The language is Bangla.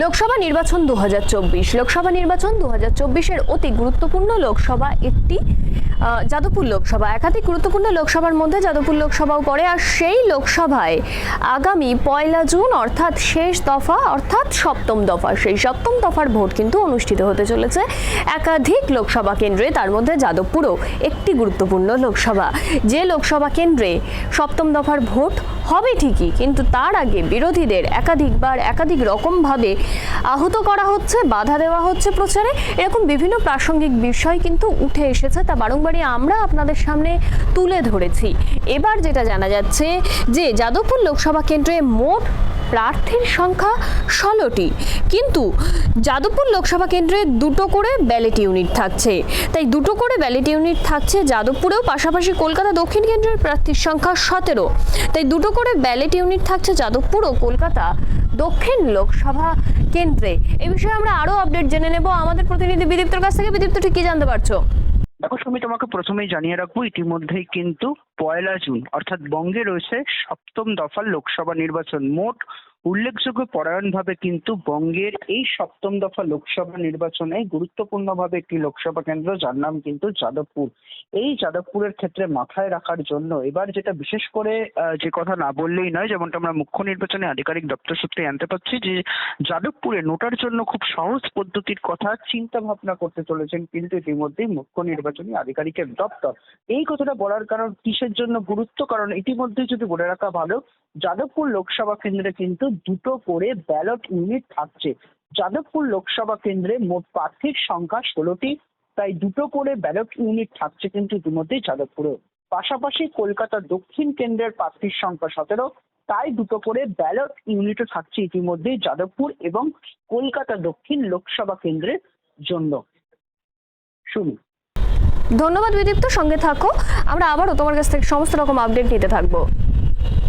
লোকসভা নির্বাচন 2024 লোকসভা নির্বাচন 2024-এর অতি গুরুত্বপূর্ণ লোকসভা একটি যাদবপুর লোকসভা। একাধিক গুরুত্বপূর্ণ লোকসভার মধ্যে যাদবপুর লোকসভাও পড়ে। আর সেই লোকসভায় আগামী 1 জুন অর্থাৎ শেষ দফা অর্থাৎ সপ্তম দফা, সেই সপ্তম দফার ভোট কিন্তু অনুষ্ঠিত হতে চলেছে একাধিক লোকসভা কেন্দ্রে। তার মধ্যে যাদবপুরও একটি গুরুত্বপূর্ণ লোকসভা। যে লোকসভা কেন্দ্রে সপ্তম দফার ভোট হবে ঠিকই, কিন্তু তার আগে বিরোধীদের একাধিকবার একাধিক রকমভাবে আহত করা হচ্ছে, বাধা দেওয়া হচ্ছে প্রচারে। এরকম বিভিন্ন প্রাসঙ্গিক বিষয় কিন্তু উঠে এসেছে, তা বারংবারই আমরা আপনাদের সামনে তুলে ধরেছি। এবার যেটা জানা যাচ্ছে যে যাদবপুর লোকসভা কেন্দ্রে মোট প্রার্থীর সংখ্যা 16টি, কিন্তু যাদবপুর লোকসভা কেন্দ্রে 2টো করে ব্যালট ইউনিট থাকছে। তাই 2টো করে ব্যালট ইউনিট থাকছে যাদবপুরেও, পাশাপাশি কলকাতা দক্ষিণ কেন্দ্রের প্রার্থীর সংখ্যা 17। তাই 2টো করে ব্যালট ইউনিট থাকছে যাদবপুর ও কলকাতা দক্ষিণ লোকসভা কেন্দ্রে। এই বিষয়ে আমরা আরো আপডেট জেনে নেব আমাদের প্রতিনিধি বিদীপ্তর কাছ থেকে। বিদীপ্ত, ঠিক কি জানতে পারছো? দেখো সুমি, তোমাকে প্রথমেই জানিয়ে রাখবো, ইতিমধ্যেই কিন্তু 1 জুন অর্থাৎ বঙ্গে রয়েছে সপ্তম দফার লোকসভা নির্বাচন। মোট উল্লেখযোগ্য পরায়ণভাবে কিন্তু বঙ্গের এই সপ্তম দফা লোকসভা নির্বাচনে গুরুত্বপূর্ণভাবে একটি লোকসভা কেন্দ্র, যার নাম কিন্তু যাদবপুর। এই যাদবপুরের ক্ষেত্রে মাথায় রাখার জন্য এবার যেটা বিশেষ করে যে কথা না বললেই নয়, যেমনটা আমরা মুখ্য নির্বাচনী আধিকারিক দপ্তর সূত্রে জানতে পারছি, যে যাদবপুরে নোটার জন্য খুব সহজ পদ্ধতির কথা চিন্তা ভাবনা করতে চলেছেন কিন্তু ইতিমধ্যেই মুখ্য নির্বাচনী আধিকারিকের দপ্তর। এই কথাটা বলার কারণ কিসের জন্য গুরুত্ব, কারণ ইতিমধ্যে যদি বলে রাখা ভালো, যাদবপুর লোকসভা কেন্দ্রে কিন্তু 2টো করে ব্যালট ইউনিট থাকছে। যাদবপুর লোকসভা কেন্দ্রে মোট প্রার্থীর সংখ্যা 16টি, তাই 2টো করে ব্যালট ইউনিট থাকছে কিন্তু ইতিমধ্যেই যাদবপুরে। পাশাপাশি কলকাতা দক্ষিণ কেন্দ্রের প্রার্থীর সংখ্যা 17, তাই 2টো করে ব্যালট ইউনিটও থাকছে ইতিমধ্যেই যাদবপুর এবং কলকাতা দক্ষিণ লোকসভা কেন্দ্রের জন্য। শুনি। ধন্যবাদ বিদীপ্ত, সঙ্গে থাকো, আমরা আবারও তোমার কাছ থেকে সমস্ত রকম আপডেট নিতে থাকবো।